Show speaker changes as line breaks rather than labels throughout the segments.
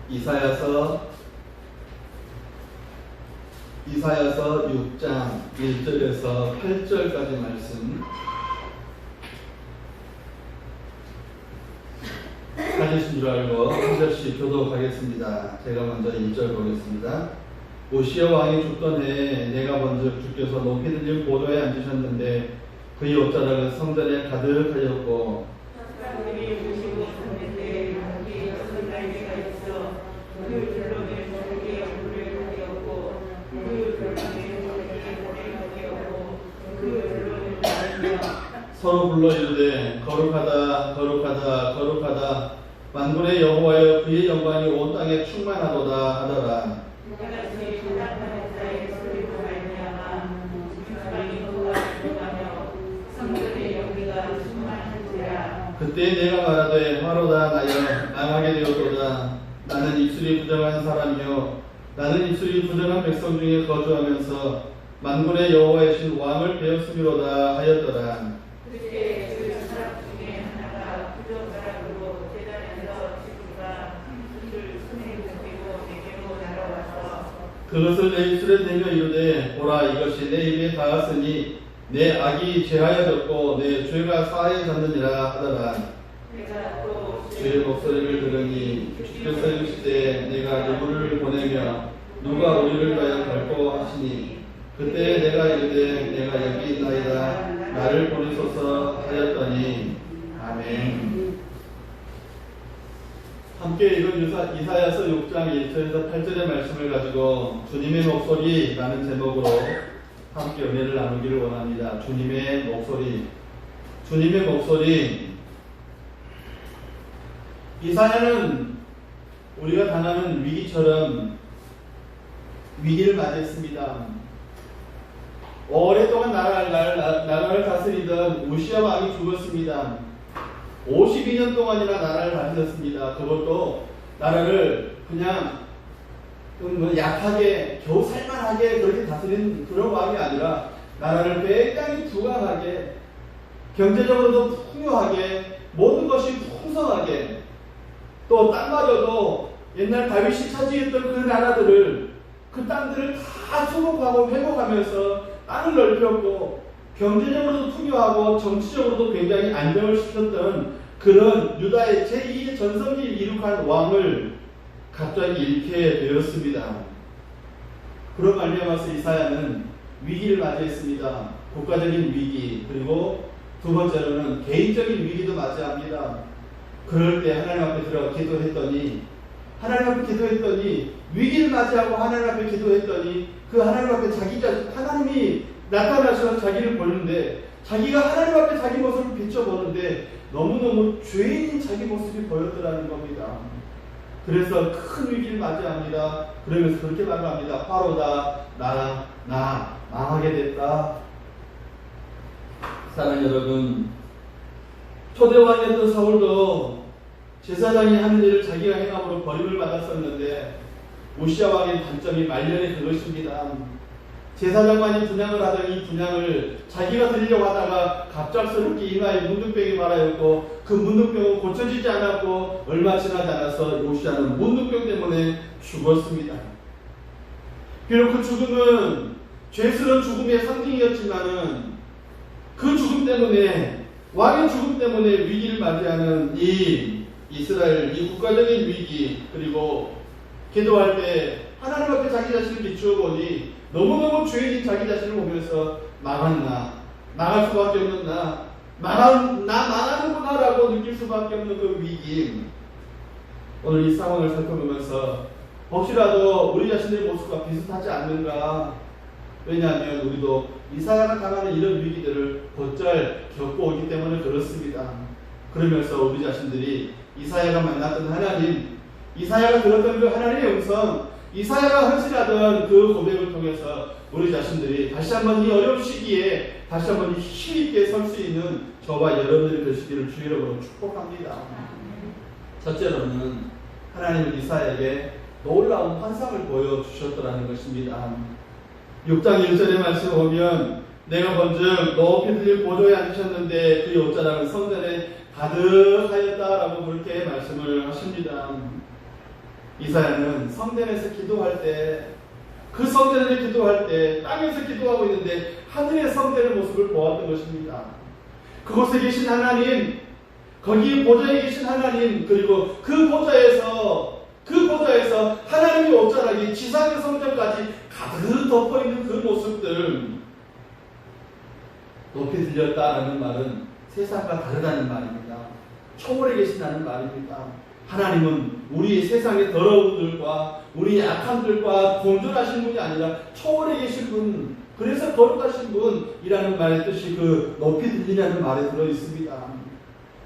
이사야서 6장 1절에서 8절까지 말씀 찾으신 줄 알고 한 절씩 교독하겠습니다. 제가 먼저 1절 보겠습니다. 오시아 왕이 죽던 해에 내가 먼저 주께서 높이 들린 보좌에 앉으셨는데 그의 옷자락은 성전에 가득하였고 서로 불러 이르되 거룩하다 거룩하다 거룩하다 만군의 여호와여 그의 영광이 온 땅에 충만하도다 하더라. 그때 내가 말하되 화로다 나여 망하게 되었도다. 나는 입술이 부정한 사람이요 나는 입술이 부정한 백성 중에 거주하면서 만군의 여호와이신 왕을 배웠음이로다 하였더라.
그때 그 사람 중에 하나가 부정사람으로 제단에서 지구가 그를 손에 붙이고 내게로 날아와서
그것을 내 입술에 대며 이르되 보라 이것이 내 입에 닿았으니 내 악이 제하여졌고 내 죄가 사하여졌느니라 하더라.
내가 또
주의 목소리를 들으니 주께서 이르시되 내가 누구를 보내며 누가 우리를 위하여 갈고 하시니 그때 내가 이르되 내가 여기 있나이다 나를 보내소서 하였더니 아멘. 함께 읽은 이사야서 6장 1절에서 8절의 말씀을 가지고 주님의 목소리라는 제목으로 함께 은혜를 나누기를 원합니다. 주님의 목소리. 주님의 목소리. 이사야는 우리가 당하는 위기처럼 위기를 맞이했습니다. 오랫동안 나라를 다스리던 우시아 왕이 죽었습니다. 52년 동안이나 나라를 다스렸습니다. 그것도 나라를 그냥 약하게 겨우 살만하게 그렇게 다스린 그런 왕이 아니라 나라를 굉장히 부강하게 경제적으로도 풍요하게 모든 것이 풍성하게 또 땅마저도 옛날 다윗이 차지했던 그 나라들을 그 땅들을 다 수복하고 회복하면서 땅을 넓혔고 경제적으로도 풍요하고 정치적으로도 굉장히 안정을 시켰던 그런 유다의 제2의 전성기를 이룩한 왕을 갑자기 잃게 되었습니다. 그런 말미암아서 이사야는 위기를 맞이했습니다. 국가적인 위기 그리고 두 번째로는 개인적인 위기도 맞이합니다. 그럴 때 하나님 앞에 들어가 기도했더니 위기를 맞이하고 하나님 앞에 기도했더니 그 하나님 앞에 하나님이 나타나셔서 자기를 보는데 자기가 하나님 앞에 자기 모습을 비춰보는데 너무너무 죄인인 자기 모습이 보였더라는 겁니다. 그래서 큰 위기를 맞이합니다. 그러면서 그렇게 말합니다. 화로다 나 망하게 됐다. 사랑하는 여러분, 초대왕이었던 사울도 제사장이 하는 일을 자기가 행함으로 버림을 받았었는데 우시아 왕의 단점이 말년에 그것입니다. 제사장만이 분향을 하던 이 분향을 자기가 드리려고 하다가 갑작스럽게 이마에 문둥병이 말하였고 그 문둥병은 고쳐지지 않았고 얼마 지나지 않아서 우시아는 문둥병 때문에 죽었습니다. 비록 그 죽음은 죄스러운 죽음의 상징이었지만은 그 죽음 때문에 왕의 죽음 때문에 위기를 맞이하는 이 이스라엘 이 국가적인 위기 그리고 기도할 때 하나님 앞에 자기 자신을 비추어 보니 너무너무 죄인인 자기 자신을 보면서 망할 수밖에 없는 나 망하는구나 라고 느낄 수밖에 없는 그 위기. 오늘 이 상황을 살펴보면서 혹시라도 우리 자신의 모습과 비슷하지 않는가. 왜냐하면 우리도 이사야가 당하는 이런 위기들을 곧잘 겪고 오기 때문에 그렇습니다. 그러면서 우리 자신들이 이사야가 만났던 하나님, 이사야가 들었던 그 하나님의 음성, 이사야가 헌신하던 그 고백을 통해서 우리 자신들이 다시 한번 이 어려운 시기에 다시 한번 힘있게 설 수 있는 저와 여러분들이 되시기를 주 이름으로 축복합니다. 첫째로는 하나님은 이사야에게 놀라운 환상을 보여주셨더라는 것입니다. 6장 1절의 말씀을 보면 내가 먼저 높이 들린 보좌에 앉으셨는데 그 옷자락은 성전에 가득하였다라고 그렇게 말씀을 하십니다. 이사야는 성전에서 기도할 때, 그 성전에서 기도할 때 땅에서 기도하고 있는데 하늘의 성전의 모습을 보았던 것입니다. 그곳에 계신 하나님, 거기 보좌에 계신 하나님, 그리고 그 보좌에서 하나님의 옷자락이 지상의 성전까지 가득 덮어있는 그 모습들, 높이 들렸다라는 말은 세상과 다르다는 말입니다. 초월에 계신다는 말입니다. 하나님은 우리 세상의 더러움들과 우리 약함들과 공존하신 분이 아니라 초월에 계신 분, 그래서 거룩하신 분이라는 말의 뜻이 그 높이 들리냐는 말에 들어있습니다.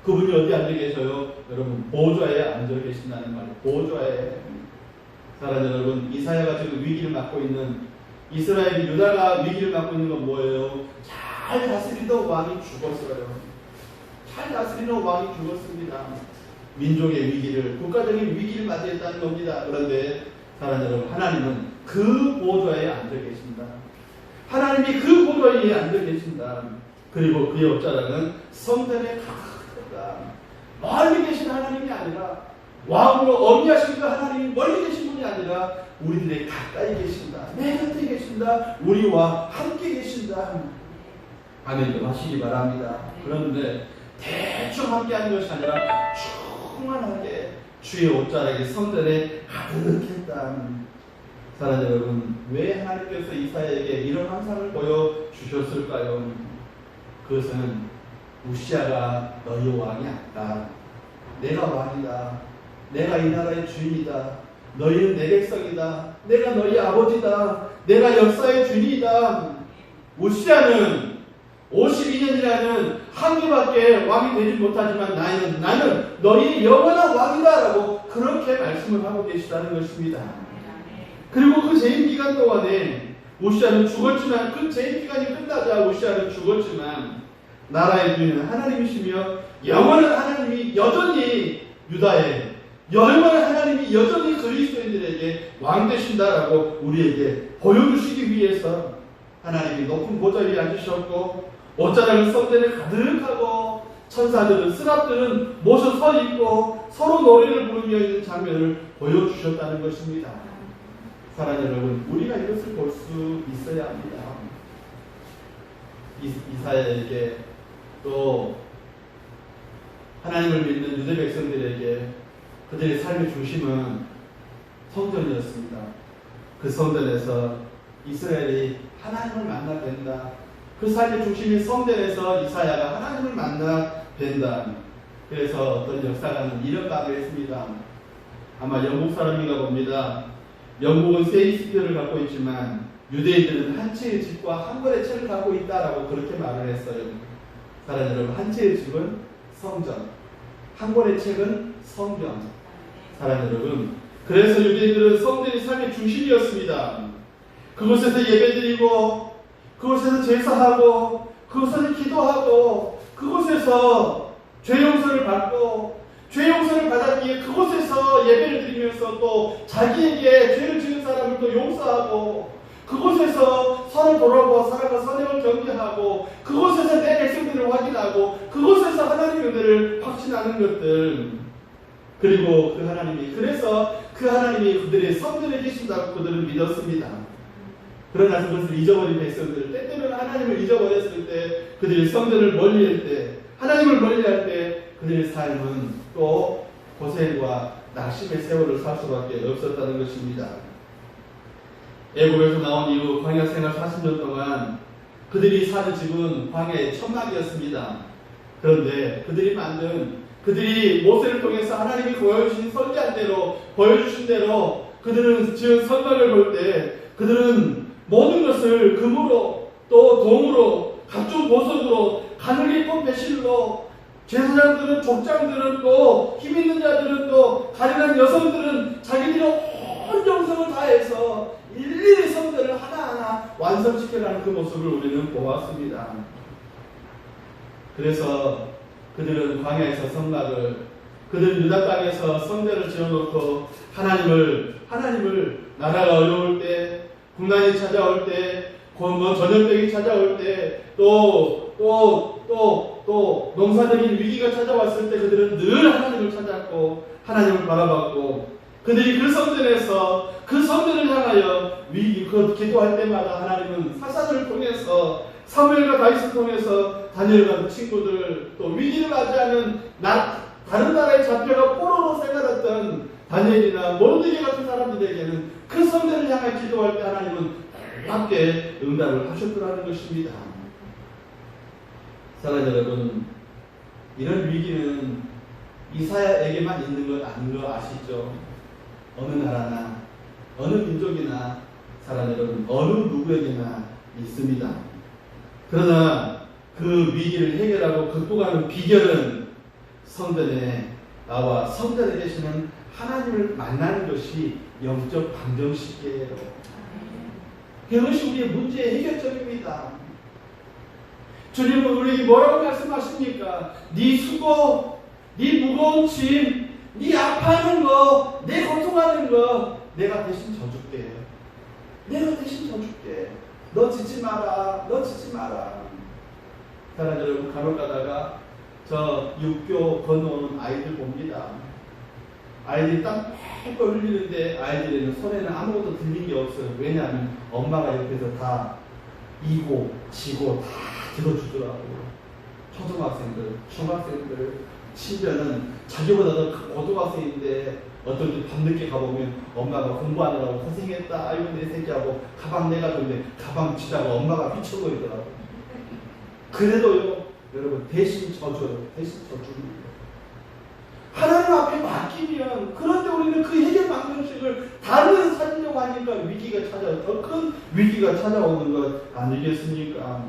그분이 어디 앉아 계셔요? 여러분, 보좌에 앉아 계신다는 말이에요. 보좌에. 사랑하는 여러분, 이사야가 지금 위기를 맞고 있는, 이스라엘 유다가 위기를 맞고 있는 건 뭐예요? 잘 다스리던 왕이 죽었어요. 잘 다스리는 왕이 죽었습니다. 민족의 위기를, 국가적인 위기를 맞이했다는 겁니다. 그런데 사랑하는 여러분, 하나님은 그 보좌에 앉아 계신다. 하나님이 그 보좌에 앉아 계신다. 그리고 그의 옷자락은 성전에 가득하다. 멀리 계신 하나님이 아니라, 왕으로 어미하신 그 하나님이 멀리 계신 분이 아니라 우리들의 가까이 계신다. 내 곁에 계신다. 우리와 함께 계신다. 아멘 좀 하시기 바랍니다. 그런데 대충 함께하는 것이 아니라 충만하게 주의 옷자락이 성전에 가득했다. 사랑하는 여러분, 왜 하나님께서 이사야에게 이런 환상을 보여주셨을까요? 그것은 우시아가 너희 왕이 아니다. 내가 왕이다. 내가 이 나라의 주인이다. 너희는 내 백성이다. 내가 너희 아버지다. 내가 역사의 주인이다. 우시아는 52년이라는 한계밖에 왕이 되지 못하지만 나는 너희 영원한 왕이다라고 그렇게 말씀을 하고 계시다는 것입니다. 그리고 그 재임 기간 동안에 우시아는 죽었지만, 그 재임 기간이 끝나자 우시아는 죽었지만 나라의 주인은 하나님이시며 영원한 하나님이 여전히 유다에, 영원한 하나님이 여전히 그리스도인들에게 왕 되신다라고 우리에게 보여주시기 위해서 하나님이 높은 보좌 위에 앉으셨고, 옷자락은 성전에 가득하고, 천사들은, 스랍들은 모셔 서 있고 서로 노래를 부르며 있는 장면을 보여주셨다는 것입니다. 사랑하는 여러분, 우리가 이것을 볼 수 있어야 합니다. 이사야에게, 또 하나님을 믿는 유대 백성들에게 그들의 삶의 중심은 성전이었습니다. 그 성전에서 이스라엘이 하나님을 만나 뵌다. 그 삶의 중심인 성전에서 이사야가 하나님을 만나 뵌다. 그래서 어떤 역사가는 이런 말을 했습니다. 아마 영국 사람인가 봅니다. 영국은 세이스표를 갖고 있지만 유대인들은 한 채의 집과 한 권의 책을 갖고 있다라고 그렇게 말을 했어요. 사랑하는 여러분, 한 채의 집은 성전, 한 권의 책은 성경. 사랑하는 여러분, 그래서 유대인들은 성전이 삶의 중심이었습니다. 그곳에서 예배드리고, 그곳에서 제사하고, 그곳에서 기도하고, 그곳에서 죄 용서를 받고, 죄 용서를 받았기에 그곳에서 예배를 드리면서 또 자기에게 죄를 지은 사람을 또 용서하고, 그곳에서 서로 돌아보아 사랑과 선행을 경계하고, 그곳에서 내 백성들을 확인하고, 그곳에서 하나님의 은혜를 확신하는 것들, 그리고 그 하나님이, 그래서 그 하나님이 그들의 성전에 계신다고 그들은 믿었습니다. 그러나 그것을 잊어버린 백성들, 때때로는 하나님을 잊어버렸을 때, 그들이 성전을 멀리할 때, 하나님을 멀리할 때 그들의 삶은 또 고생과 낙심의 세월을 살 수밖에 없었다는 것입니다. 애굽에서 나온 이후 광야 생활 40년 동안 그들이 사는 집은 광야의 천막이었습니다. 그런데 그들이 모세를 통해서 하나님이 보여주신 선지한 대로, 보여주신 대로 그들은 지은 선막을 볼 때 그들은 모든 것을 금으로, 또 동으로, 각종 보석으로, 가늘 깊은 배실로, 제사장들은, 족장들은, 또 힘있는 자들은, 또 가련한 여성들은 자기들의 온 정성을 다해서 일일이 성전을 하나하나 완성시켜가는 그 모습을 우리는 보았습니다. 그래서 그들은 광야에서 선막을, 그들은 유다 땅에서 성전을 지어놓고 하나님을 나라가 어려울 때, 국난이 찾아올 때, 전염병이 찾아올 때, 또 농사적인 위기가 찾아왔을 때 그들은 늘 하나님을 찾았고 하나님을 바라봤고, 그들이 그 성전에서 그 성전을 향하여 그 기도할 때마다 하나님은 사사를 통해서 사무엘과 다윗을 통해서 다니엘과 그 친구들 또 위기를 맞이하는 다른 나라에 잡혀가 포로로 생활했던 다니엘이나 모르드게 같은 사람들에게는 그 성전을 향해 기도할 때 하나님은 놀랍게 응답을 하셨더라는 것입니다. 사랑하는 여러분, 이런 위기는 이사야에게만 있는 것 아닌 거 아시죠? 어느 나라나 어느 민족이나 사랑하는 여러분, 어느 누구에게나 있습니다. 그러나 그 위기를 해결하고 극복하는 비결은 성전에 나와 성전에 계시는 하나님을 만나는 것이 영적 방정식이에요. 그것이 우리의 문제의 해결점입니다. 주님은 우리에게 뭐라고 말씀하십니까? 네 수고, 네 무거운 짐, 네 아파하는 거, 내 고통하는 거 내가 대신 져줄게. 내가 대신 져줄게. 너 지지 마라. 너 지지 마라. 사랑하는 여러분, 간혹 가다가 저 육교 건너오는 아이들 봅니다. 아이들이 땀 뻘뻘 흘리는데 아이들에는 손에는 아무것도 들린 게 없어요. 왜냐하면 엄마가 옆에서 다 이고 지고 다 들어주더라고요. 초등학생들, 중학생들, 심지어는 자기보다도 큰 고등학생인데 어떤 때 밤늦게 가보면 엄마가 공부하느라고 고생했다. 아이고 내 새끼하고 가방 내가줬는데 가방 치다가 엄마가 휘청거리더라고요. 그래도요, 여러분 대신 져줘요. 대신 져줍니다. 하나님 앞에 맡기면, 그런데 우리는 그 해결 방정식을 다른 찾으려고 하니까 위기가 찾아요. 더 큰 위기가 찾아오는 것 아니겠습니까?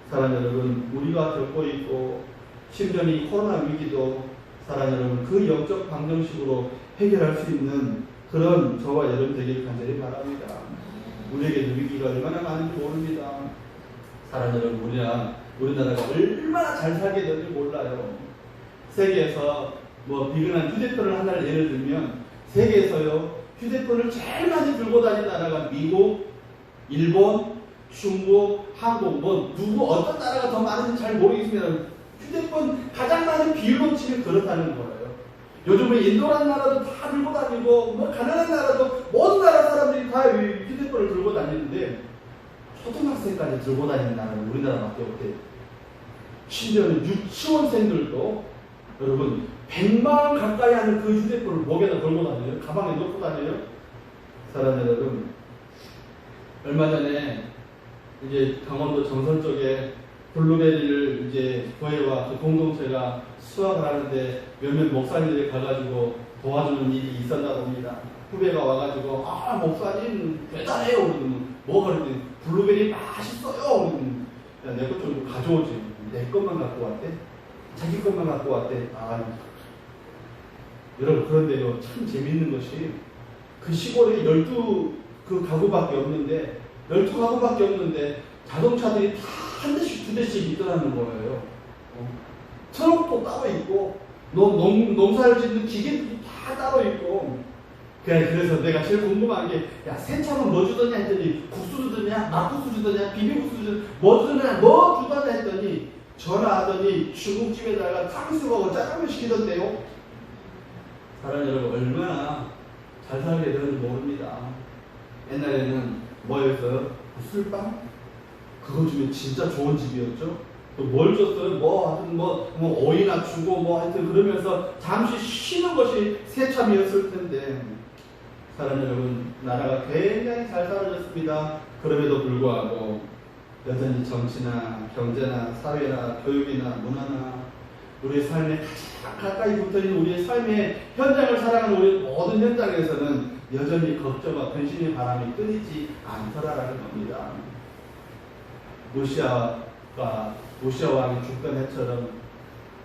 사랑하는 여러분, 우리가 겪고 있고 심지어 이 코로나 위기도 사랑하는 여러분, 그 영적 방정식으로 해결할 수 있는 그런 저와 여러분 되기를 간절히 바랍니다. 우리에게도 위기가 얼마나 많은지 모릅니다. 사랑하는 여러분, 우리나라가 얼마나 잘 살게 될지 몰라요. 세계에서 비근한 휴대폰을 하나를 예를 들면, 세계에서요 휴대폰을 제일 많이 들고 다니는 나라가 미국, 일본, 중국, 한국, 누구 어떤 나라가 더 많은지 잘 모르겠습니다. 휴대폰 가장 많은 비율로 치면 그렇다는 거예요. 요즘은 인도라는 나라도 다 들고 다니고, 가난한 나라도 모든 나라 사람들이 다 휴대폰을 들고 다니는데 초등학생까지 들고 다니는 나라는 우리나라밖에 없대요. 심지어는 유치원생들도 여러분 100만 원 가까이 하는 그 휴대폰을 목에다 걸고 다녀요. 가방에 넣고 다녀요. 사랑하는 여러분, 얼마 전에 이제 강원도 정선 쪽에 블루베리를 이제 교회와 그 공동체가 수확을 하는데 몇몇 목사님들이 가가지고 도와주는 일이 있었다고 합니다. 후배가 와가지고 목사님 대단해요. 그러면 뭐가 그러더니 블루베리 맛있어요. 그러면 내 것 좀 가져오지. 내 것만 갖고 왔대. 자기 것만 갖고 왔대. 여러분, 그런데요 참 재밌는 것이 그 시골에 12가구밖에 없는데 12가구밖에 없는데 자동차들이 다 한 대씩 두 대씩 있더라는 거예요. 트럭도 따로 있고 농사를 짓는 기계들도 다 따로 있고. 그래서 내가 제일 궁금한 게, 새 차는 뭐 주더냐 했더니 국수 주더냐, 막국수 주더냐, 비빔국수 주더냐, 뭐 주더냐, 뭐 주더냐 했더니 전화하더니 중국집에다가 탕수육하고 짜장면 시키던데요. 사랑하는 여러분, 얼마나 잘 살게 되는지 모릅니다. 옛날에는 뭐였어요? 술빵? 그거 주면 진짜 좋은 집이었죠. 또 뭘 줬어요? 하여튼 오이나 주고 하여튼 그러면서 잠시 쉬는 것이 새참이었을 텐데. 사랑하는 여러분, 나라가 굉장히 잘 살아졌습니다. 그럼에도 불구하고 여전히 정치나 경제나 사회나 교육이나 문화나 우리의 삶에 가장 가까이 붙어있는 우리의 삶의 현장을 살아가는 우리 모든 현장에서는 여전히 걱정과 근심의 바람이 끊이지 않더라라는 겁니다. 우시아 왕이 죽던 해처럼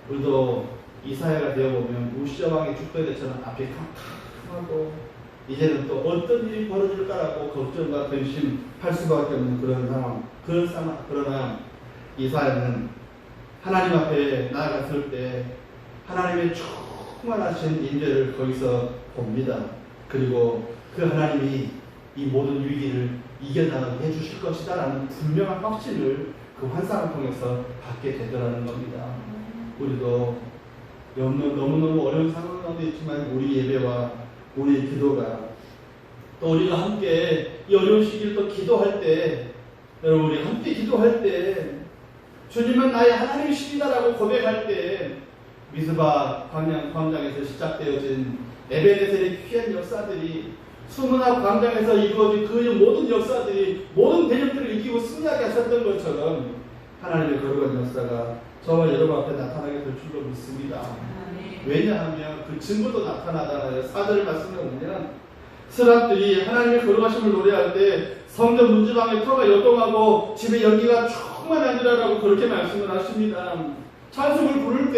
우리도 이사야가 되어보면 우시아 왕이 죽던 해처럼 앞이 캄캄하고 이제는 또 어떤 일이 벌어질까라고 걱정과 근심할 수밖에 없는 그런 상황. 그러나 이사야는 하나님 앞에 나아갔을 때 하나님의 충만하신 인재를 거기서 봅니다. 그리고 그 하나님이 이 모든 위기를 이겨나가게 해주실 것이다 라는 분명한 확신을 그 환상을 통해서 받게 되더라는 겁니다. 우리도 너무너무 어려운 상황 가운데 있지만 우리 예배와 우리의 기도가 또 우리가 함께 이 어려운 시기를 또 기도할 때 여러분 우리 함께 기도할 때 주님은 나의 하나님이십니다라고 고백할 때 미스바 광장에서 시작되어진 에베네셀의 귀한 역사들이 수문학 광장에서 이루어진 그 모든 역사들이 모든 대적들을 이기고 승리하게 하셨던 것처럼 하나님의 거룩한 역사가 저와 여러분 앞에 나타나게 될 줄로 믿습니다. 왜냐하면 그 증거도 나타나잖아요. 4절 말씀에 보면 스랍들이 하나님의 거룩하심을 노래할 때 성전 문지방에 터가 요동하고 집에 연기가 충만하니라라고 그렇게 말씀을 하십니다. 찬송을 부를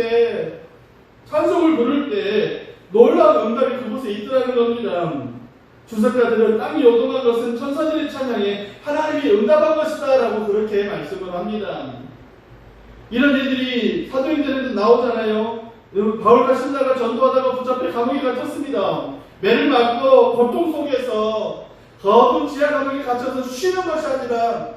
때 놀라운 응답이 그곳에 있더라는 겁니다. 주석가들은 땅이 요동한 것은 천사들의 찬양에 하나님이 응답한 것이다 라고 그렇게 말씀을 합니다. 이런 일들이 사도행전에도 나오잖아요. 바울과 신라가 전도하다가 붙잡혀 감옥에 갇혔습니다. 매를 맞고 고통 속에서 거듭 지하 감옥에 갇혀서 쉬는 것이 아니라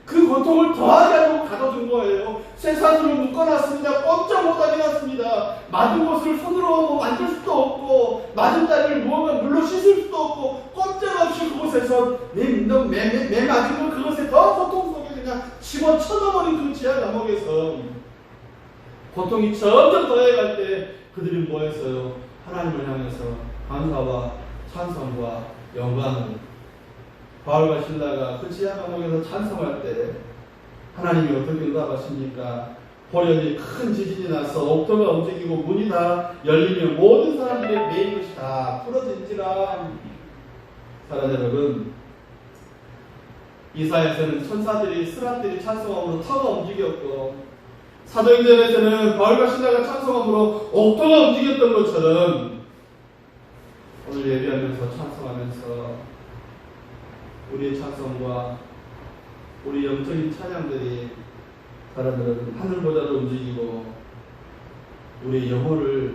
그 고통을 더하게 하려고 가둬둔 거예요. 쇠사슬로 묶어놨습니다. 꼼짝 못하게 놨습니다. 맞은 곳을 손으로 만질 수도 없고 맞은 자리를 무언가 물로 씻을 수도 없고 꼼짝없이 그곳에서 매 맞은 걸 그것에 더 고통 속에 그냥 집어쳐넣어버린 그 지하 감옥에서 고통이 점점 더해갈 때 그들이 뭐 했어요? 하나님을 향해서 감사와 찬송과 영광을 바울과 신라가 그 지하 감옥에서 찬송할 때 하나님이 어떻게 응답하십니까? 호련히 큰 지진이 나서 옥토가 움직이고 문이 다 열리며 모든 사람들의 매인 것이 다 풀어진지라. 사랑 여러분, 이사야서는 천사들이 스랍들이 찬송함으로 터가 움직였고 사도행전에서는 바울과 신라가 찬송함으로 옥토가 움직였던 것처럼 오늘 예배하면서 찬송하면서 우리의 찬송과 우리 영적인 찬양들이 사람들은 하늘보다도 움직이고 우리 영혼이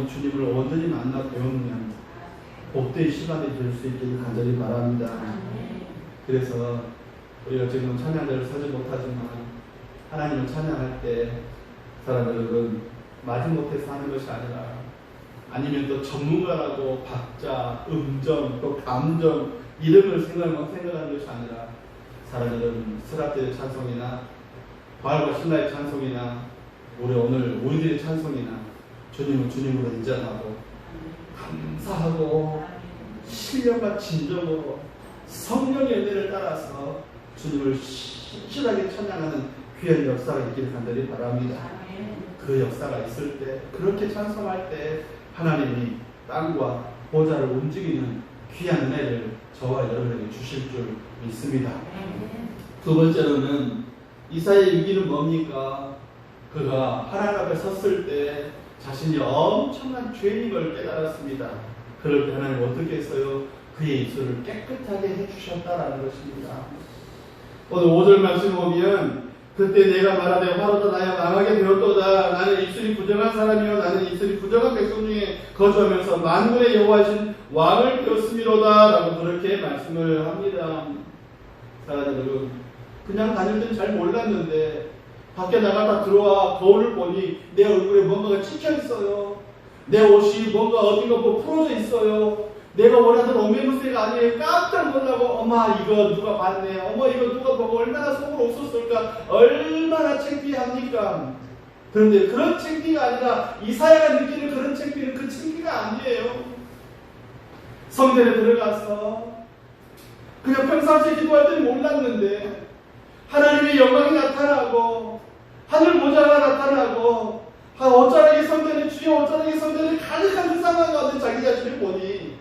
주님을 온전히 만나 배우면 복되의 시간이 될 수 있기를 간절히 바랍니다. 그래서 우리가 지금 찬양들을 서지 못하지만 하나님을 찬양할 때 사람들은 마지못해서 하는 것이 아니라 아니면 또 전문가라고 박자, 음정, 또 감정, 이름을 생각하는 것이 아니라 사람들은 스랍들의 찬송이나 바울과 신라의 찬송이나 우리들의 찬송이나 주님을 주님으로 인정하고 감사하고 신령과 진정으로 성령의 은혜를 따라서 주님을 신실하게 찬양하는 귀한 역사가 있기를 간절히 바랍니다. 그 역사가 있을 때 그렇게 찬송할 때 하나님이 땅과 보좌를 움직이는 귀한 은혜를 저와 여러분에게 주실 줄 믿습니다. 두 번째로는 이사야의 위기는 뭡니까? 그가 하나님 앞에 섰을 때 자신이 엄청난 죄인 걸 깨달았습니다. 그럴 때 하나님 어떻게 했어요? 그의 입술을 깨끗하게 해주셨다라는 것입니다. 오늘 5절 말씀 보면 그때 내가 말하되 화로다 나야 망하게 되었도다. 나는 입술이 부정한 사람이요 나는 입술이 부정한 백성 중에 거주하면서 만군의 여호와신 왕을 배웠음이로다 라고 그렇게 말씀을 합니다. 사랑하는 여러분, 그냥 다닐 때는 잘 몰랐는데 밖에 나갔다 들어와 거울을 보니 내 얼굴에 뭔가가 찍혀 있어요. 내 옷이 뭔가 어딘가 풀어져 있어요. 내가 원하던 오메무새가 아니에요. 깜짝 놀라고 엄마 이거 누가 봤네. 어머 이거 누가 보고 얼마나 속으로 없었을까. 얼마나 창피합니까. 그런데 그런 창피가 아니라 이사야가 느끼는 그런 창피는 그 창피가 아니에요. 성전에 들어가서 그냥 평상시에 기도할 때는 몰랐는데 하나님의 영광이 나타나고 하늘 보좌가 나타나고 어쩌라기 성전에 주여 어쩌라기 성전에 가득한 그 상황 가운데 자기 자신을 보니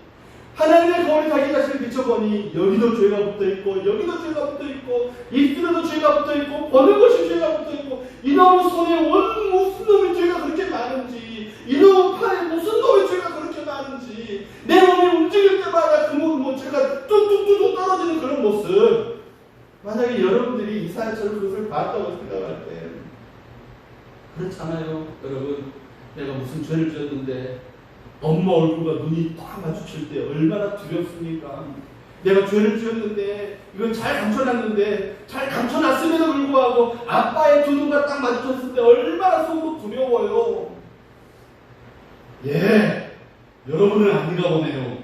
하나님의 거울에 자기 자신을 비춰보니 여기도 죄가 붙어있고 여기도 죄가 붙어있고 입술에도 죄가 붙어있고 보는 것이 죄가 붙어있고 이놈의 손에 무슨 놈의 죄가 그렇게 많은지 이놈의 팔에 무슨 놈의 죄가 그렇게 많은지 내 몸이 움직일 때마다 그 죄가 뚝뚝뚝 떨어지는 그런 모습. 만약에 여러분들이 이사야처럼 그것을 봤다고 생각할 때 그렇잖아요. 여러분, 내가 무슨 죄를 지었는데 엄마 얼굴과 눈이 딱 마주칠 때 얼마나 두렵습니까? 내가 죄를 지었는데 이건 잘 감춰놨는데 잘 감춰놨음에도 불구하고 아빠의 두 눈과 딱 마주쳤을 때 얼마나 속으로 두려워요. 예, 여러분은 아닌가 보네요.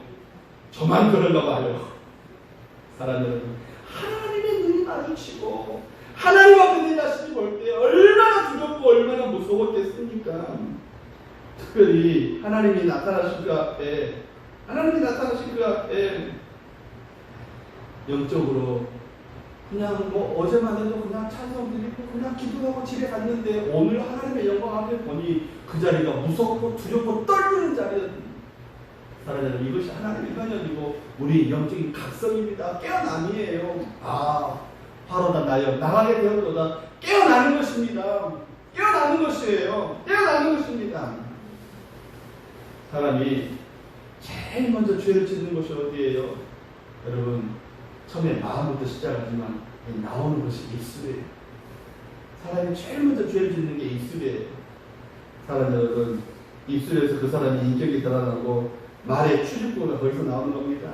저만 그런가 봐요. 사랑하는 여러분, 하나님의 눈이 마주치고 하나님 앞에 내 자신이 볼 때 얼마나 두렵고 얼마나 무서웠겠습니까? 특별히 하나님이 나타나신 그 앞에 영적으로 그냥 뭐 어제만 해도 그냥 찬송 드리고 그냥 기도하고 집에 갔는데 오늘 하나님의 영광 앞에 보니 그 자리가 무섭고 두렵고 떨리는 자리였습니다. 사랑하는 여러분, 이것이 하나님의 현현이고 우리 영적인 각성입니다. 깨어남이에요. 바로다 나여 나가게 되었도다. 깨어나는 것입니다. 깨어나는 것이에요. 깨어나는 것입니다. 사람이 제일 먼저 죄를 짓는 것이 어디예요? 여러분, 처음에 마음부터 시작하지만 나오는 것이 입술이에요. 사람이 제일 먼저 죄를 짓는 게 입술이에요. 사랑 여러분, 입술에서 그 사람의 인격이 드러나고 말의 출입구가 거기서 나오는 겁니다.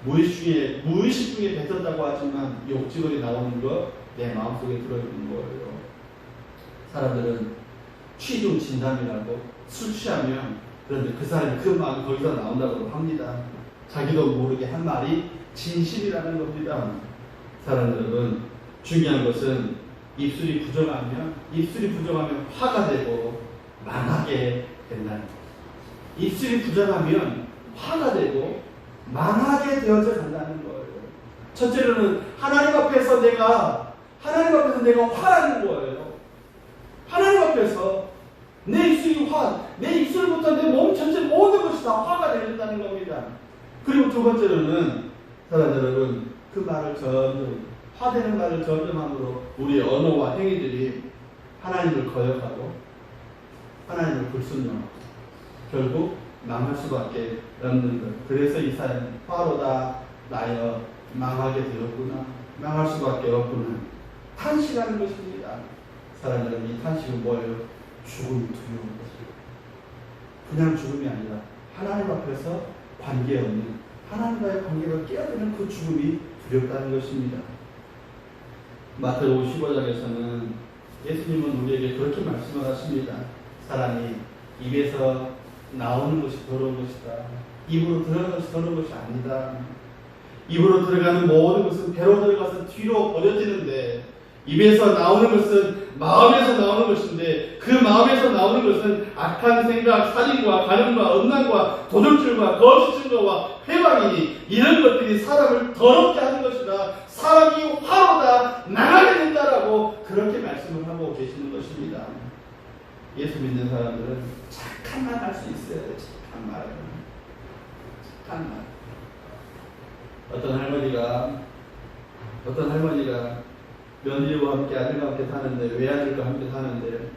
무의식 중에 뱉었다고 하지만 욕지거리 나오는 거 내 마음속에 들어있는 거예요. 사람들은 취중 진담이라고 술 취하면 그런데 그 사람이 그 마음이 거기서 나온다고 합니다. 자기도 모르게 한 말이 진실이라는 겁니다. 사랑 여러분, 중요한 것은 입술이 부정하면 화가 되고 망하게 된다는 것. 입술이 부정하면 화가 되고 망하게 되어져 간다는 거예요. 첫째로는 하나님 앞에서 내가 화나는 거예요. 하나님 앞에서 내 입술이 내 입술부터 내 몸 전체 모든 것이 다 화가 되는다는 겁니다. 그리고 두 번째로는 사랑 여러분, 그 말을 점점 화되는 말을 점점 함으로 우리의 언어와 행위들이 하나님을 거역하고 하나님을 불순종하고 결국 망할 수밖에 없는 것. 그래서 이사야는 화로다 나여 망하게 되었구나, 망할 수밖에 없구나 탄식하는 것입니다. 사랑 여러분, 이 탄식은 뭐예요? 죽음이 두려운 것입니다. 그냥 죽음이 아니라 하나님 앞에서 관계없는, 하나님과의 관계가 깨어드는 그 죽음이 두렵다는 것입니다. 마태복음 15장에서는 예수님은 우리에게 그렇게 말씀을 하십니다. 사람이 입에서 나오는 것이 더러운 것이다. 입으로 들어가는 것이 더러운 것이 아니다. 입으로 들어가는 모든 것은 배로 들어가서 뒤로 버려지는데 입에서 나오는 것은 마음에서 나오는 것인데 그 마음에서 나오는 것은 악한 생각, 살인과 간음과 음란과 도둑질과 거짓 증거와 회방이니 이런 것들이 사람을 더럽게 하는 것이다. 사람이 화로다 나가게 된다라고 그렇게 말씀을 하고 계시는 것입니다. 예수 믿는 사람들은 착한 말 할 수 있어야 돼. 착한 말. 어떤 할머니가 며느리와 함께 아들과 함께 사는데 외아들과 함께 사는데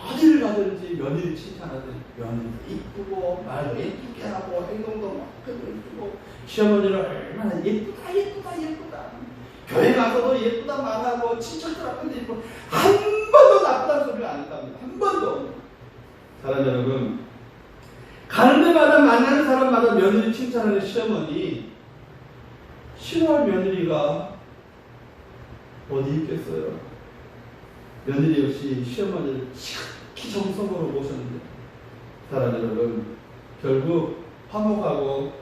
어디를 가든지 며느리 칭찬하더니 며느리 이쁘고 말도 예쁘게 하고 행동도 막 이쁘고 시어머니를 얼마나 예쁘다 교회 가서도 예쁘다 말하고 친척들 앞에도 예쁘고 한 번도 나쁘다는 소리를 안 했답니다. 한 번도. 사랑 여러분, 가는 데마다 만나는 사람마다 며느리 칭찬하는 시어머니 싫어할 며느리가 어디 있겠어요? 며느리 역시 시어머니를 지극히 정성으로 모셨는데 사랑 여러분, 결국 화목하고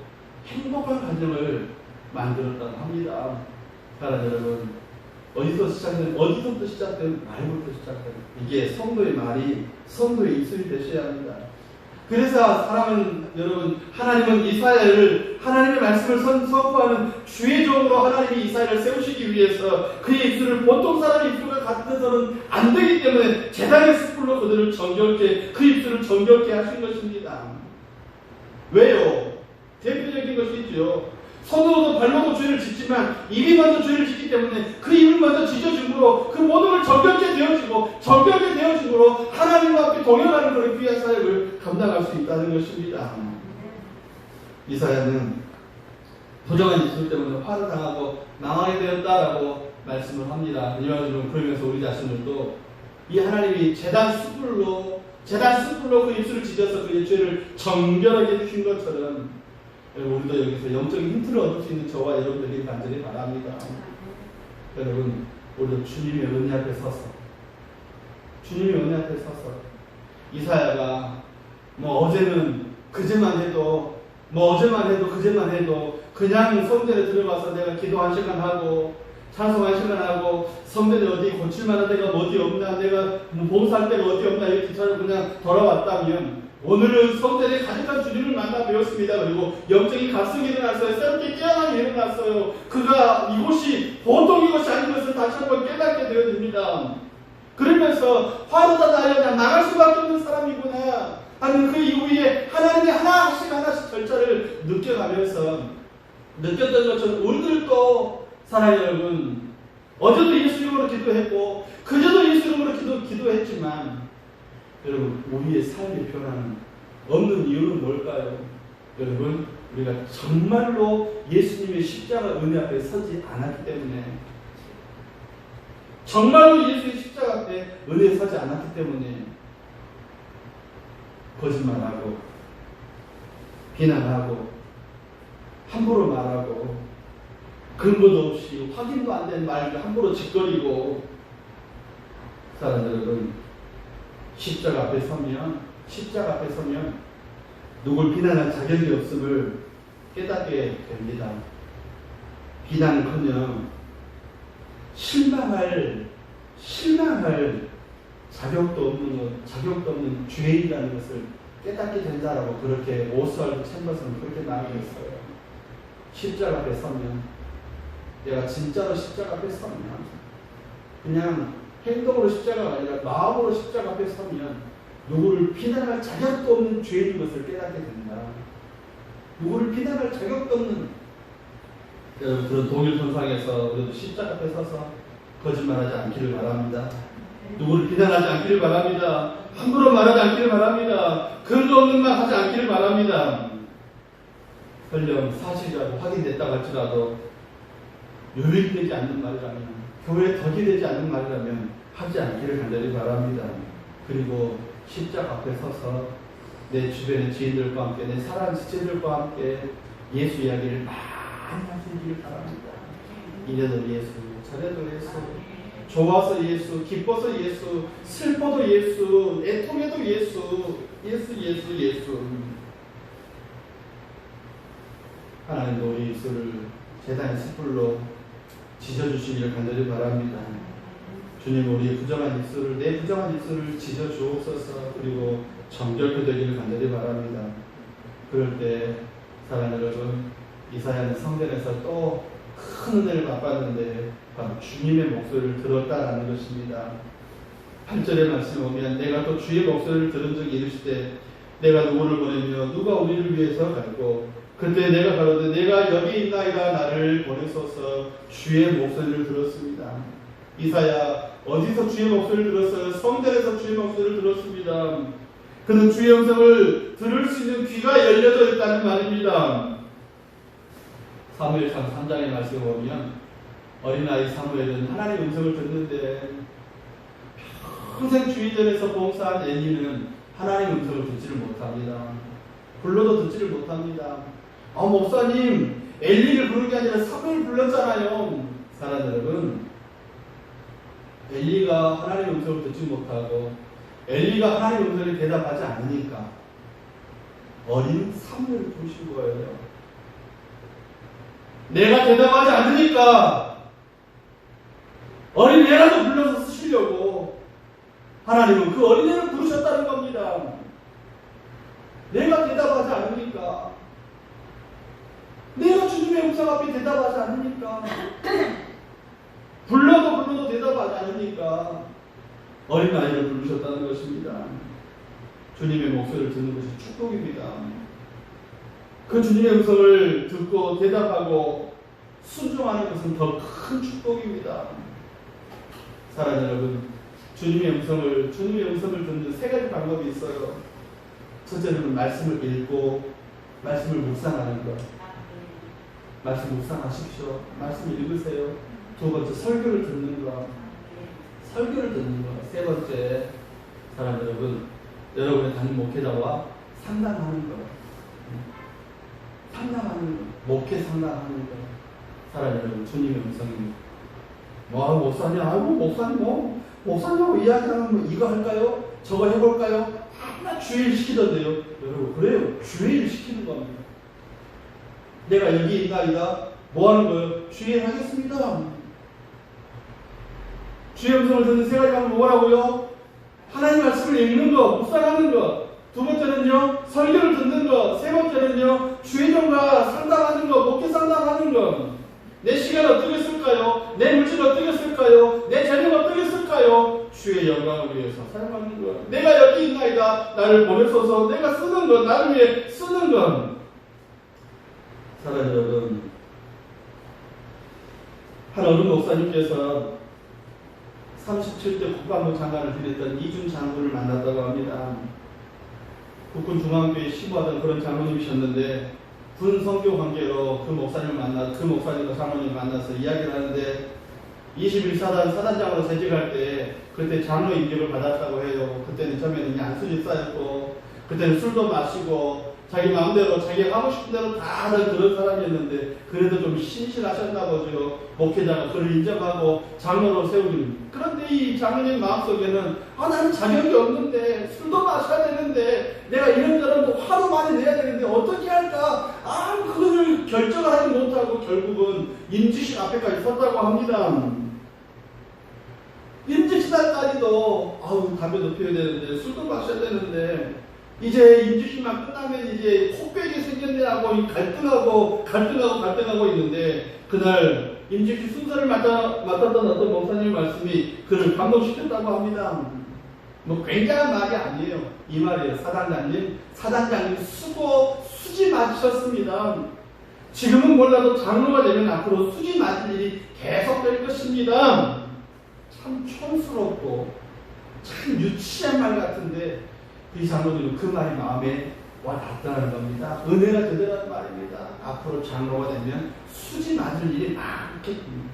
행복한 가정을 만들었다고 합니다. 사랑 여러분, 어디서부터 시작된 말부터 시작된 이게 성도의 말이 성도의 입술이 되셔야 합니다. 그래서 사람은 여러분, 하나님은 이사야를 하나님의 말씀을 선포하는 주의 종으로 하나님이 이사야를 세우시기 위해서 그의 입술을 보통 사람의 입술과 같아서는 안 되기 때문에 제단의 숯불로 그들을 정결케, 그 입술을 정결케 하신 것입니다. 왜요? 대표적인 것이 있죠. 손으로도 발로도 죄를 짓지만 입이 먼저 죄를 짓기 때문에 그 입을 먼저 지져줌으로 그 모든 걸 정결케 되어짐으로 하나님과 함께 동행하는 그런 귀한 사역을 감당할 수 있다는 것입니다. 이사야는 부정한 입술 때문에 화를 당하고 망하게 되었다라고 말씀을 합니다. 이와지금 그러면서 우리 자신들도 이 하나님이 제단 숯불로 그 입술을 지져서 그의 죄를 정결하게 해주신 것처럼 우리도 여기서 영적인 힌트를 얻을 수 있는 저와 여러분들이 간절히 바랍니다. 여러분, 우리도 주님의 은혜 앞에 서서 이사야가 어제는 그제만 해도 뭐 어제만 해도 그제만 해도 그냥 성전에 들어가서 내가 기도 1시간 하고 찬송 1시간 하고 성전에 어디 고칠 만한 데가 어디 없나 내가 뭐 봉사할 데가 어디 없나 이렇게 기차로 그냥 돌아왔다면 오늘은 성전에 가득한 주님을 만나 배웠습니다. 그리고 영적인 각성이 일어났어요. 새롭게 깨어남이 일어났어요. 그가 이곳이 보통 이것이 아닌 것을 다시 한번 깨닫게 되어집니다. 그러면서 화로다 나여야 나갈 수밖에 없는 사람이구나 하는 그 이후에 하나님의 하나씩 절차를 느껴가면서 느꼈던 것처럼 오늘도 사랑하는 여러분, 어제도 예수 이름으로 기도했고 그제도 예수 이름으로 기도했지만 여러분 우리의 삶의 변화는 없는 이유는 뭘까요? 여러분 우리가 정말로 예수님의 십자가 은혜 앞에 서지 않았기 때문에 정말로 예수의 십자가 앞에 은혜에 서지 않았기 때문에 거짓말하고 비난하고 함부로 말하고 근거도 없이 확인도 안 된 말을 함부로 짓거리고 사람들은 십자가 앞에 서면 누굴 비난할 자격이 없음을 깨닫게 됩니다. 비난은커녕 실망할 자격도 없는 죄인이라는 것을 깨닫게 된다라고 그렇게 오스왈드 챔버스는 그렇게 말했어요. 십자가 앞에 서면 내가 진짜로 십자가 앞에 서면 그냥 행동으로 십자가가 아니라 마음으로 십자가 앞에 서면 누구를 비난할 자격도 없는 죄인인 것을 깨닫게 된다. 누구를 비난할 자격도 없는 여러분 그런 동일 선상에서 우리도 십자가 앞에 서서 거짓말하지 않기를 바랍니다. 누구를 비난하지 않기를 바랍니다. 함부로 말하지 않기를 바랍니다. 근거 없는 말 하지 않기를 바랍니다. 설령 사실이라도 확인됐다고 할지라도 유익되지 않는 말이라면 교회에 덕이 되지 않는 말이라면 하지 않기를 간절히 바랍니다. 그리고 십자가 앞에 서서 내 주변의 지인들과 함께 내 사랑하는 지체들과 함께 예수 이야기를 많이 할 수 있기를 바랍니다. 이래도 예수, 저래도 예수, 좋아서 예수, 기뻐서 예수, 슬퍼도 예수, 애통해도 예수, 예수. 하나님도 우리 입술을 제단의 숯불로 지져주시기를 간절히 바랍니다. 주님 우리의 부정한 입술을 내 부정한 입술을 지져주옵소서. 그리고 정결케 되기를 간절히 바랍니다. 그럴 때 사랑하는 여러분 이사야는 성전에서 또 큰 은혜를 맛봤는데 바로 주님의 목소리를 들었다라는 것입니다. 8절의 말씀에 보면 내가 또 주의 목소리를 들은 적이 이르실 때 내가 누구를 보내며 누가 우리를 위해서 갈고 그때 내가 가로되 내가 여기 있나이다 나를 보내소서. 주의 목소리를 들었습니다. 이사야 어디서 주의 목소리를 들었어요? 성전에서 주의 목소리를 들었습니다. 그는 주의 음성을 들을 수 있는 귀가 열려져 있다는 말입니다. 사무엘상 3장의 말씀에 보면 어린아이 사무엘은 하나님의 음성을 듣는데 평생 주의전에서 봉사한 엘리는 하나님의 음성을 듣지를 못합니다. 불러도 듣지를 못합니다. 목사님 엘리를 부른 게 아니라 사무엘 불렀잖아요. 사랑하는 여러분 엘리가 하나님의 음성을 듣지 못하고 엘리가 하나님의 음성에 대답하지 않으니까 어린 사무엘을 부르신 거예요. 내가 대답하지 않으니까 어린애라도 불러서 쓰시려고 하나님은 그 어린애를 부르셨다는 겁니다. 내가 대답하지 않으니까 내가 주님의 음성 앞에 대답하지 않으니까 불러도 대답하지 않으니까 어린아이를 부르셨다는 것입니다. 주님의 목소리를 듣는 것이 축복입니다. 그 주님의 음성을 듣고 대답하고 순종하는 것은 더 큰 축복입니다. 사랑하는 여러분, 주님의 음성을 듣는 세 가지 방법이 있어요. 첫째는 말씀을 읽고 말씀을 묵상하는 것. 말씀 묵상하십시오. 말씀 읽으세요. 두 번째 설교를 듣는 것. 세 번째 사랑하는 여러분, 여러분의 담임 목회자와 상담하는 것. 목회 상담하는 것. 사랑하는 여러분, 주님의 음성입니다. 목사님, 목사님하고 이야기하면 이거 할까요? 저거 해볼까요? 하나 주일 시키던데요. 여러분, 그래요. 주의를 시키는 겁니다. 내가 여기 있나이다. 뭐 하는 거예요? 주의하겠습니다. 주의 음성을 듣는 세 가지 방법은 뭐라고요? 하나님 말씀을 읽는 것, 묵상하는 것. 두 번째는요, 설교를 듣는 것. 세 번째는요, 주의종과 상담하는 것, 목회 상담하는 것. 내 시간 어떻게 쓸까요? 내 물질 어떻게 쓸까요? 내 재능 어떻게 쓸까요? 주의 영광을 위해서 사용하는 것. 내가 여기 있나이다. 나를 보내소서. 내가 쓰는 것, 나를 위해 쓰는 것. 사랑하는 여러분, 한 어른 목사님께서 37대 국방부 장관을 지냈던 이준 장군을 만났다고 합니다. 국군 중앙교회 시무하던 그런 장로님이셨는데 군 선교 관계로 그 목사님과 장로님을 만나서 이야기를 하는데 21사단 사단장으로 재직할 때 그때 장로 임직을 받았다고 해요. 그때는 처음에는 양수지 쌓였고 그때는 술도 마시고 자기 마음대로 자기가 하고 싶은 대로 다 하는 그런 사람이었는데 그래도 좀 신실하셨나 보죠. 목회자가 그를 인정하고 장로로 세우는. 그런데 이 장로님 마음속에는 나는 자격이 없는데 술도 마셔야 되는데 내가 이런저런 또 화도 많이 내야 되는데 어떻게 할까? 그걸 결정을 하지 못하고 결국은 임지식 앞에까지 섰다고 합니다. 임지식날까지도 담배도 피워야 되는데 술도 마셔야 되는데 이제 임지식만 끝나면 이제 코빼기 생겼네 하고 갈등하고 있는데 그날 임지식 순서를 맡았던 어떤 목사님 말씀이 그를 감동시켰다고 합니다. 뭐 굉장한 말이 아니에요. 이 말이에요. 사단장님 수지 맞으셨습니다. 지금은 몰라도 장로가 되면 앞으로 수지 맞을 일이 계속될 것입니다. 참 촌스럽고 참 유치한 말 같은데 이 장로들은 그 말이 마음에 와닿다는 겁니다. 은혜가 되더라는 말입니다. 앞으로 장로가 되면 수지 맞을 일이 많겠군요.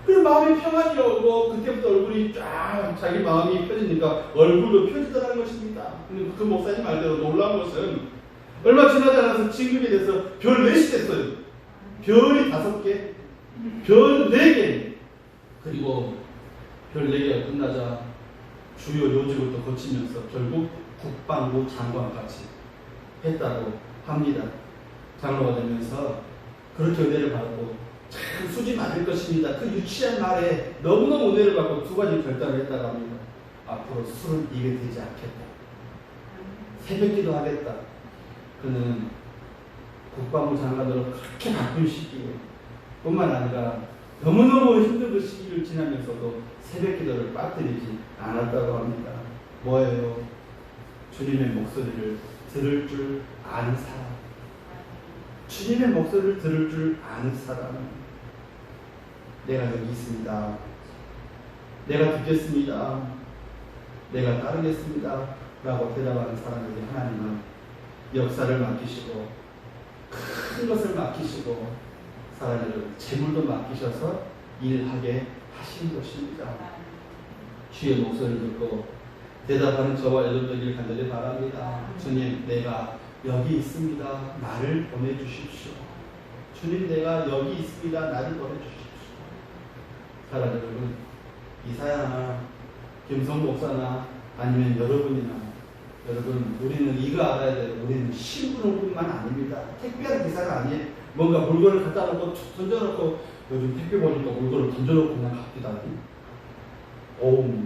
그리고 마음에 평안이 오고 그때부터 얼굴이 쫙 자기 마음이 펴지니까 얼굴도 펴지더라는 것입니다. 그 목사님 말대로 놀라운 것은 얼마 지나지 않아서 진급이 돼서 별 4시 됐어요. 별이 5개, 별 4개. 그리고 별 4개가 끝나자 주요 요직을 또 거치면서 결국 국방부 장관까지 했다고 합니다. 장로가 되면서 그렇게 은혜를 받고 참 수지 맞을 것입니다. 그 유치한 말에 너무너무 은혜를 받고 2가지 결단을 했다고 합니다. 앞으로 술은 입에 대지 않겠다. 새벽기도 하겠다. 그는 국방부 장관으로 그렇게 바쁜 시기에 뿐만 아니라 너무너무 힘든 그 시기를 지나면서도 새벽기도를 빠뜨리지 않았다고 합니다. 뭐예요? 주님의 목소리를 들을 줄 아는 사람. 주님의 목소리를 들을 줄 아는 사람. 내가 여기 있습니다. 내가 듣겠습니다. 내가 따르겠습니다. 라고 대답하는 사람에게 하나님은 역사를 맡기시고 큰 것을 맡기시고 사람들을 재물도 맡기셔서 일하게 하신 것입니다. 주의 목소리를 듣고 대답하는 저와 여러분들을 간절히 바랍니다. 주님, 내가 여기 있습니다. 나를 보내주십시오. 주님, 내가 여기 있습니다. 나를 보내주십시오. 사랑하는 여러분, 이사야나 김성 목사나 아니면 여러분이나 여러분, 우리는 이거 알아야 돼요. 우리는 신분뿐만 아닙니다. 택배하는 기사가 아니에요. 뭔가 물건을 갖다 놓고 던져놓고 요즘 택배 보니까 물건을 던져놓고 그냥 갑니다.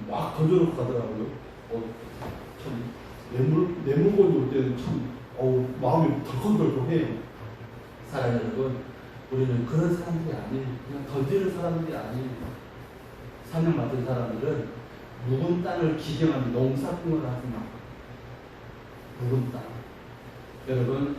막 던져놓고 가더라고요. 참, 내 물건이 올 때는 참, 마음이 덜컹덜컹해요. 사랑하는 여러분, 우리는 그런 사람들이 아니에요. 그냥 던지는 사람들이 아니에요. 사명 맡은 사람들은 묵은 땅을 기경하는 농사꾼을 하지만 묵은 땅. 여러분,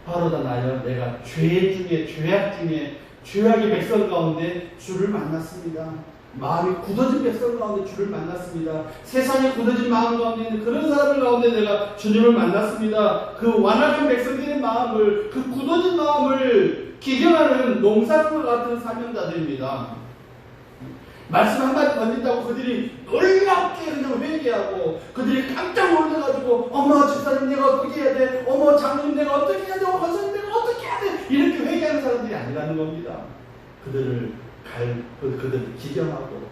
바로다 나여 내가 죄악 중에 죄악의 백성 가운데 주를 만났습니다. 마음이 굳어진 백성 가운데 주를 만났습니다. 세상에 굳어진 마음 가운데 있는 그런 사람들 가운데 내가 주님을 만났습니다. 그 완악한 백성들의 마음을, 그 굳어진 마음을 기경하는 농사꾼 같은 사명자들입니다. 말씀 한마디 던진다고 그들이 놀랍게 그냥 회개하고 그들이 깜짝 놀라가지고 어머 집사님 내가 어떻게 해야 돼? 어머 장로님 내가 어떻게 해야 돼? 어머 권사님 내가 어떻게 해야 돼? 이렇게 회개하는 사람들이 아니라는 겁니다. 그들을 기경하고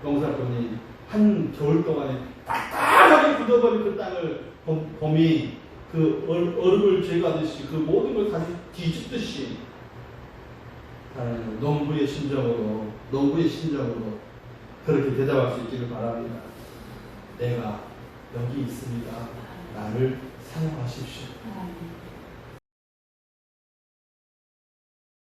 농사꾼이 한 겨울 동안에 딱딱 완전하게 굳어버린 그 땅을 곰이 그 얼음을 제거하듯이 그 모든 걸 다시 뒤집듯이 농부의 심정으로 그렇게 대답할 수 있기를 바랍니다. 내가 여기 있습니다. 나를 사용하십시오.